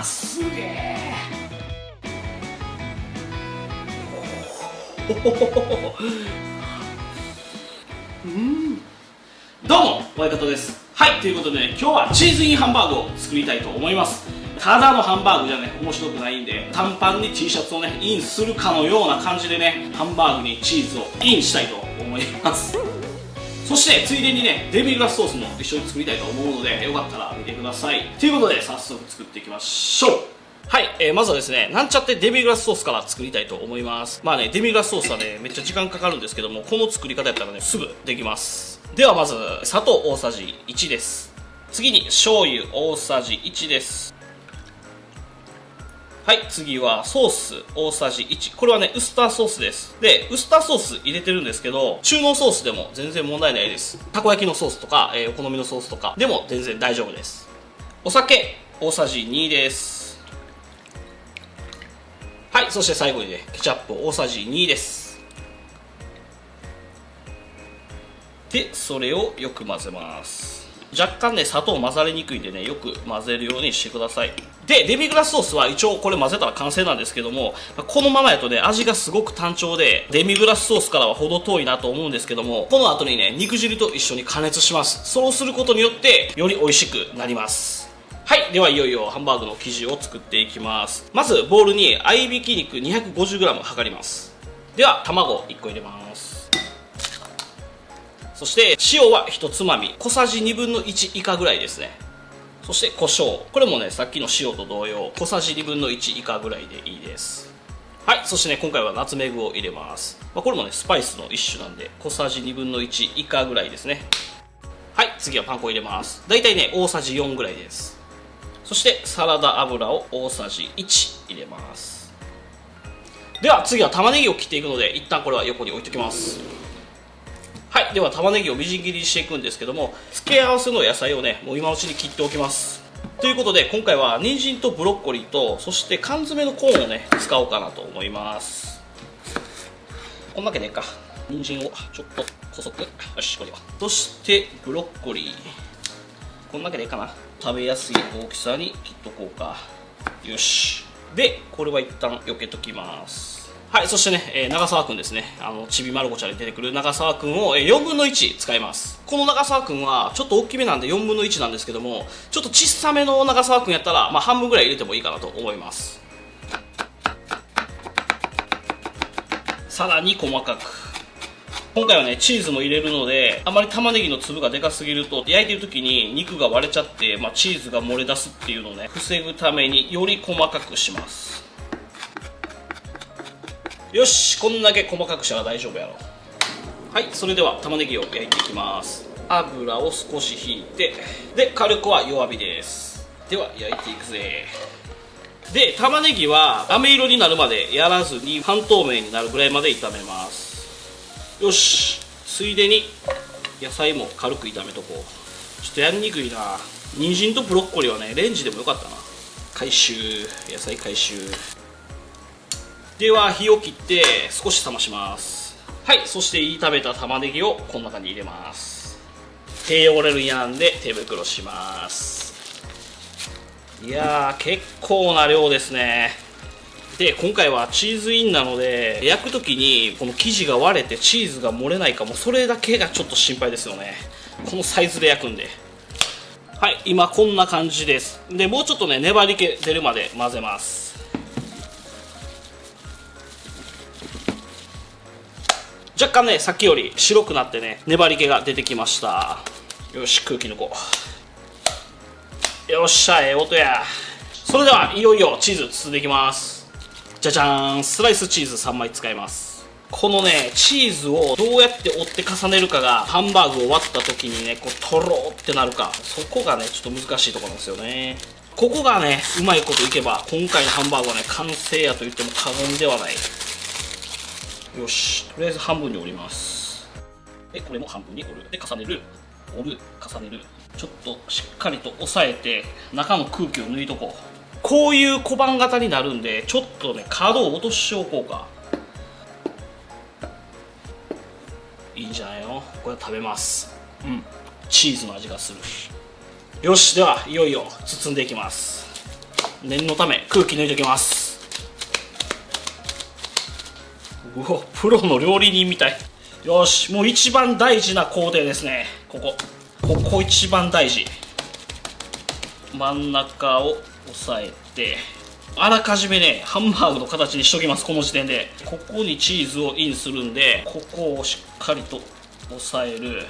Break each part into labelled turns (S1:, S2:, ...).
S1: すげえ。どうも親方です。はい、ということでね、今日はチーズインハンバーグを作りたいと思います。ただのハンバーグじゃね面白くないんで、短パンに T シャツをねインするかのような感じでね、ハンバーグにチーズをインしたいと思います。そしてついでにね、デミグラスソースも一緒に作りたいと思うので、よかったら見てください。ということで早速作っていきましょう。はい、まずはですね、なんちゃってデミグラスソースから作りたいと思います。まあね、デミグラスソースはねめっちゃ時間かかるんですけども、この作り方やったらねすぐできます。ではまず砂糖大さじ1です。次に醤油大さじ1です。はい、次はソース大さじ1。これはねウスターソースです。でウスターソース入れてるんですけど、中濃ソースでも全然問題ないです。たこ焼きのソースとか、お好みのソースとかでも全然大丈夫です。お酒大さじ2です。はい、そして最後にねケチャップ大さじ2です。でそれをよく混ぜます。若干ね砂糖混ざりにくいんでね、よく混ぜるようにしてください。でデミグラスソースは一応これ混ぜたら完成なんですけども、このままやとね味がすごく単調で、デミグラスソースからは程遠いなと思うんですけども、この後にね肉汁と一緒に加熱します。そうすることによってより美味しくなります。はい、ではいよいよハンバーグの生地を作っていきます。まずボウルに合いびき肉 250g 測ります。では卵1個入れます。そして塩は1つまみ、小さじ1/2の1以下ぐらいですね。そして胡椒、これもねさっきの塩と同様小さじ1/2の1以下ぐらいでいいです。はい、そしてね今回はナツメグを入れます。これもねスパイスの一種なんで小さじ1/2の1以下ぐらいですね。はい、次はパン粉を入れます。だいたいね大さじ4ぐらいです。そしてサラダ油を大さじ1入れます。では次は玉ねぎを切っていくので、一旦これは横に置いておきます。はい、では玉ねぎをみじん切りにしていくんですけども、付け合わせの野菜をねもう今のうちに切っておきます。ということで今回は人参とブロッコリーと、そして缶詰のコーンをね使おうかなと思います。こんだけでいいか。人参をちょっと細く、よしこれは。そしてブロッコリーこんだけでいいかな。食べやすい大きさに切っとこうか。よし。でこれは一旦避けときます。はい、そしてね、長澤くんですね。ちびまる子ちゃんに出てくる長澤くんを4分の1使います。この長澤くんはちょっと大きめなんで4分の1なんですけども、ちょっと小さめの長澤くんやったら、半分ぐらい入れてもいいかなと思います。さらに細かく。今回はねチーズも入れるので、あまり玉ねぎの粒がでかすぎると焼いてる時に肉が割れちゃって、チーズが漏れ出すっていうのをね防ぐためにより細かくします。よし、こんだけ細かくしたら大丈夫やろ。はい、それでは玉ねぎを焼いていきます。油を少し引いて、で火力は弱火です。では焼いていくぜ。で玉ねぎは飴色になるまでやらずに半透明になるぐらいまで炒めます。よし、ついでに野菜も軽く炒めとこう。ちょっとやりにくいな。人参とブロッコリーはねレンジでもよかったな。回収、野菜回収。では火を切って少し冷まします。はい、そして炒めた玉ねぎをこの中に入れます。手汚れるん嫌なんで手袋します。いやー結構な量ですね。で今回はチーズインなので、焼く時にこの生地が割れてチーズが漏れないかも、それだけがちょっと心配ですよね。このサイズで焼くんで。はい、今こんな感じです。でもうちょっとね粘り気出るまで混ぜます。若干ねさっきより白くなってね粘り気が出てきました。よし、空気抜こう。よっしゃ、音や。それではいよいよチーズ包んでいきます。じゃじゃーん、スライスチーズ3枚使います。このねチーズをどうやって折って重ねるかが、ハンバーグを割った時にねこうとろーってなるか、そこがねちょっと難しいところなんですよね。ここがねうまいこといけば今回のハンバーグはね完成やと言っても過言ではない。よし、とりあえず半分に折ります。でこれも半分に折る。で重ねる、折る、重ねる。ちょっとしっかりと押さえて中の空気を抜いとこう。こういう小判型になるんで、ちょっとね角を落としておこうか。いいんじゃないの。これは食べます。チーズの味がする。よし、ではいよいよ包んでいきます。念のため空気抜いておきます。うわ、プロの料理人みたい。よし、もう一番大事な工程ですね。ここ一番大事。真ん中を押さえて、あらかじめねハンバーグの形にしときます。この時点でここにチーズをインするんで、ここをしっかりと押さえる。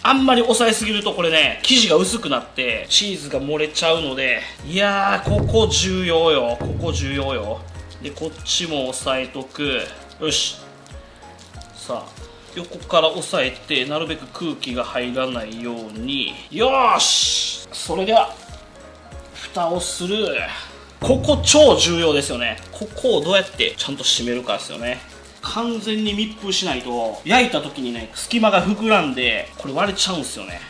S1: あんまり押さえすぎるとこれね生地が薄くなってチーズが漏れちゃうので、いやーここ重要よ。ここ重要よ。でこっちも押さえとく。よし、さあ横から押さえてなるべく空気が入らないように。よーし、それでは蓋をする。ここ超重要ですよね。ここをどうやってちゃんと閉めるかですよね。完全に密封しないと焼いた時にね隙間が膨らんでこれ割れちゃうんですよね。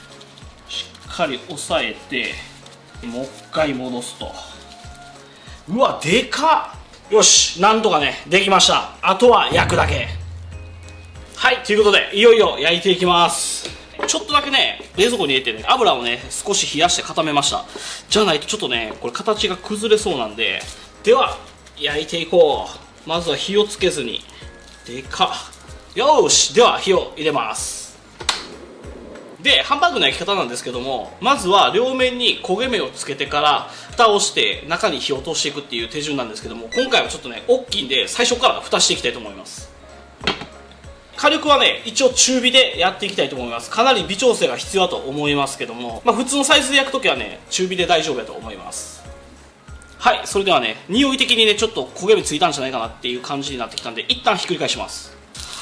S1: しっかり押さえてもう一回戻すと。うわでかっ。よし、なんとかねできました。あとは焼くだけ。はい、ということでいよいよ焼いていきます。ちょっとだけね冷蔵庫に入れてね油をね少し冷やして固めました。じゃないとちょっとねこれ形が崩れそうなんで。では焼いていこう。まずは火をつけずに。でかっ。よーし、では火を入れます。でハンバーグの焼き方なんですけども、まずは両面に焦げ目をつけてから蓋をして中に火を通していくっていう手順なんですけども、今回はちょっとね大きいんで最初から蓋していきたいと思います。火力はね一応中火でやっていきたいと思います。かなり微調整が必要だと思いますけども、普通のサイズで焼くときはね中火で大丈夫だと思います。はい、それではね匂い的にねちょっと焦げ目ついたんじゃないかなっていう感じになってきたんで一旦ひっくり返します。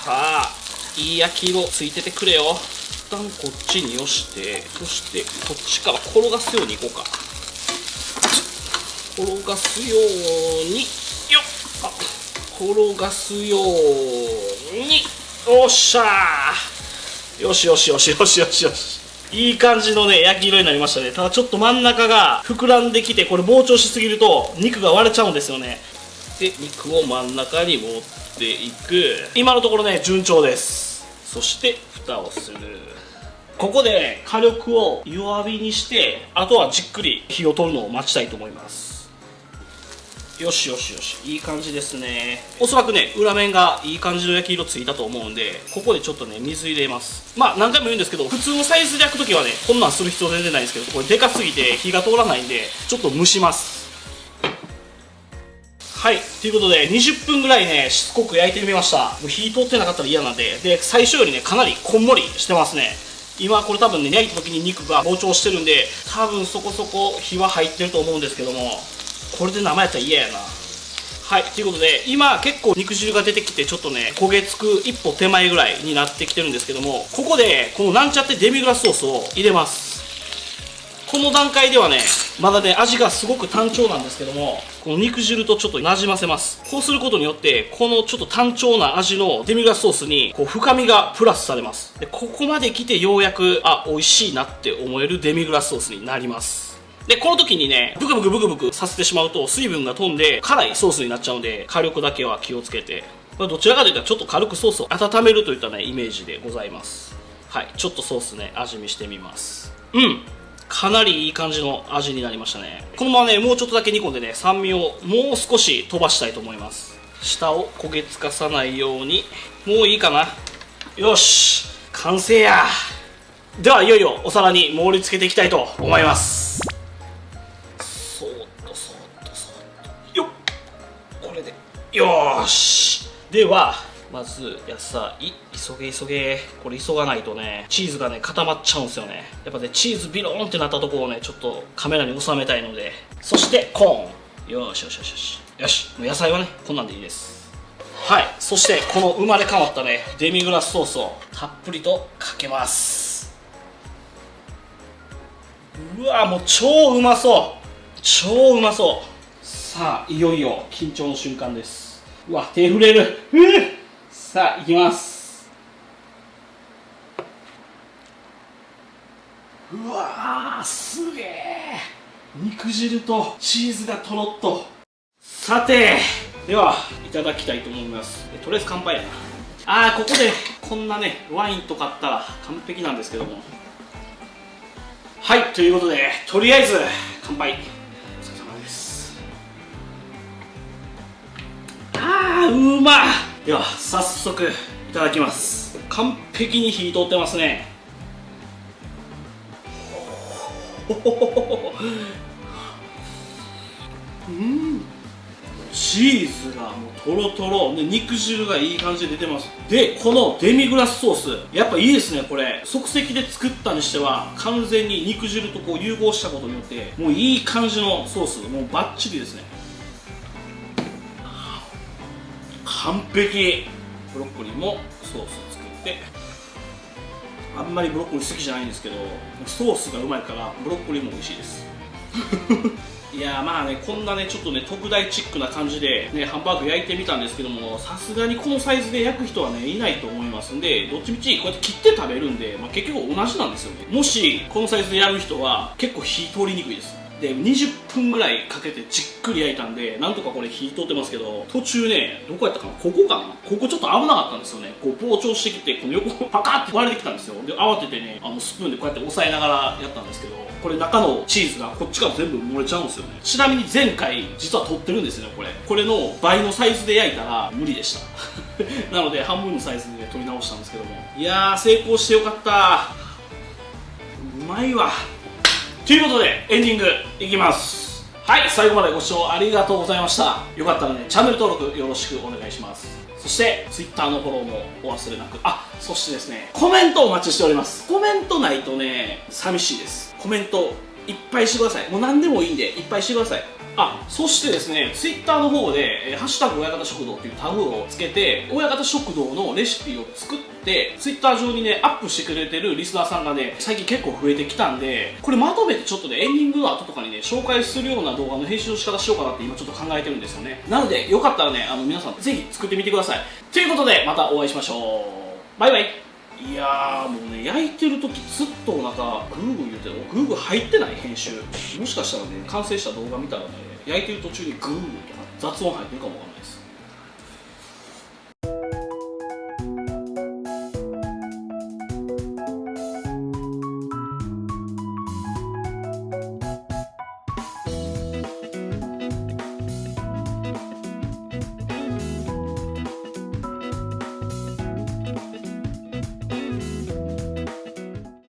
S1: はあ、いい焼き色ついててくれよ。一旦こっちによして、そしてこっちから転がすようにいこうか。転がすようによっ、あ、転がすように。おっしゃー、よしよしよしよしよしよし、いい感じのね焼き色になりましたね。ただちょっと真ん中が膨らんできて、これ膨張しすぎると肉が割れちゃうんですよね。で肉を真ん中に持っていく。今のところね順調です。そして蓋をする。ここで火力を弱火にして、あとはじっくり火を通るのを待ちたいと思います。よしよしよし、いい感じですね。おそらくね裏面がいい感じの焼き色ついたと思うんで、ここでちょっとね水入れます。何回も言うんですけど、普通のサイズで焼くときはねこんなんする必要全然ないんですけど、これでかすぎて火が通らないんでちょっと蒸します。はい、ということで20分ぐらいねしつこく焼いてみました。もう火通ってなかったら嫌なんで。で最初よりねかなりこんもりしてますね。今これ多分ね焼いた時に肉が膨張してるんで、多分そこそこ火は入ってると思うんですけども、これで生やったら嫌やな。はい、ということで今結構肉汁が出てきて、ちょっとね焦げつく一歩手前ぐらいになってきてるんですけども、ここでこのなんちゃってデミグラスソースを入れます。この段階ではねまだね味がすごく単調なんですけども、この肉汁とちょっとなじませます。こうすることによってこのちょっと単調な味のデミグラスソースにこう深みがプラスされます。でここまで来てようやく美味しいなって思えるデミグラスソースになります。でこの時にねブクブクブクブクさせてしまうと水分が飛んで辛いソースになっちゃうんで、火力だけは気をつけて、どちらかといったらちょっと軽くソースを温めるといったねイメージでございます。はい、ちょっとソースね味見してみます。かなりいい感じの味になりましたね。このままねもうちょっとだけ煮込んでね酸味をもう少し飛ばしたいと思います。下を焦げつかさないように。もういいかな。よし完成や。ではいよいよお皿に盛り付けていきたいと思います。そーっとそーっとそーっとよっ、これでよーし。ではまず野菜、急げ急げ。これ急がないとねチーズがね固まっちゃうんですよね。やっぱねチーズビローンってなったところをねちょっとカメラに収めたいので。そしてコーン。よしよしよしよしよし、もう野菜はねこんなんでいいです。はい、そしてこの生まれ変わったねデミグラスソースをたっぷりとかけます。うわもう超うまそう、超うまそう。さあいよいよ緊張の瞬間です。うわ手震える。さあいきます。うわーすげえ、肉汁とチーズがとろっと。さてではいただきたいと思います。とりあえず乾杯やな。ここでこんなねワインとかあったら完璧なんですけども。はい、ということでとりあえず乾杯。お疲れ様です。うまっ。では早速いただきます。完璧に火通ってますね。チーズがもうトロトロで、肉汁がいい感じで出てます。でこのデミグラスソースやっぱいいですね。これ即席で作ったにしては完全に肉汁とこう融合したことによってもういい感じのソース、もうバッチリですね。完璧。ブロッコリーもソース作って、あんまりブロッコリー好きじゃないんですけどソースがうまいからブロッコリーも美味しいですいやーまあね、こんなねちょっとね特大チックな感じでねハンバーグ焼いてみたんですけども、さすがにこのサイズで焼く人はねいないと思いますんで、どっちみちこうやって切って食べるんで、結局同じなんですよね。もしこのサイズでやる人は結構火通りにくいです。で20分ぐらいかけてじっくり焼いたんでなんとかこれ火通ってますけど、途中ねどこやったかな、ここかな、ここちょっと危なかったんですよね。こう膨張してきてこの横パカッて割れてきたんですよ。で慌ててねスプーンでこうやって押さえながらやったんですけど、これ中のチーズがこっちから全部漏れちゃうんですよね。ちなみに前回実は取ってるんですよね。これの倍のサイズで焼いたら無理でしたなので半分のサイズで取り直したんですけども、いやー成功してよかった。うまいわ。ということでエンディングいきます。はい、最後までご視聴ありがとうございました。よかったらねチャンネル登録よろしくお願いします。そして Twitter のフォローもお忘れなく。そしてですね、コメントお待ちしております。コメントないとね寂しいです。コメントいっぱいしてください。もう何でもいいんでいっぱいしてください。そしてですね、ツイッターの方で、ハッシュタグ親方食堂っていうタグをつけて、親方食堂のレシピを作って、ツイッター上にね、アップしてくれてるリスナーさんがね、最近結構増えてきたんで、これまとめてちょっとね、エンディングの後とかにね、紹介するような動画の編集の仕方しようかなって今ちょっと考えてるんですよね。なので、よかったらね、皆さんぜひ作ってみてください。ということで、またお会いしましょう。バイバイ。いやーもうね、焼いてる時ずっとお腹グーグー言うてる。グーグー入ってない編集。もしかしたらね、完成した動画見たらね、焼いてる途中にグーグーとか雑音入ってるかもわかんないです。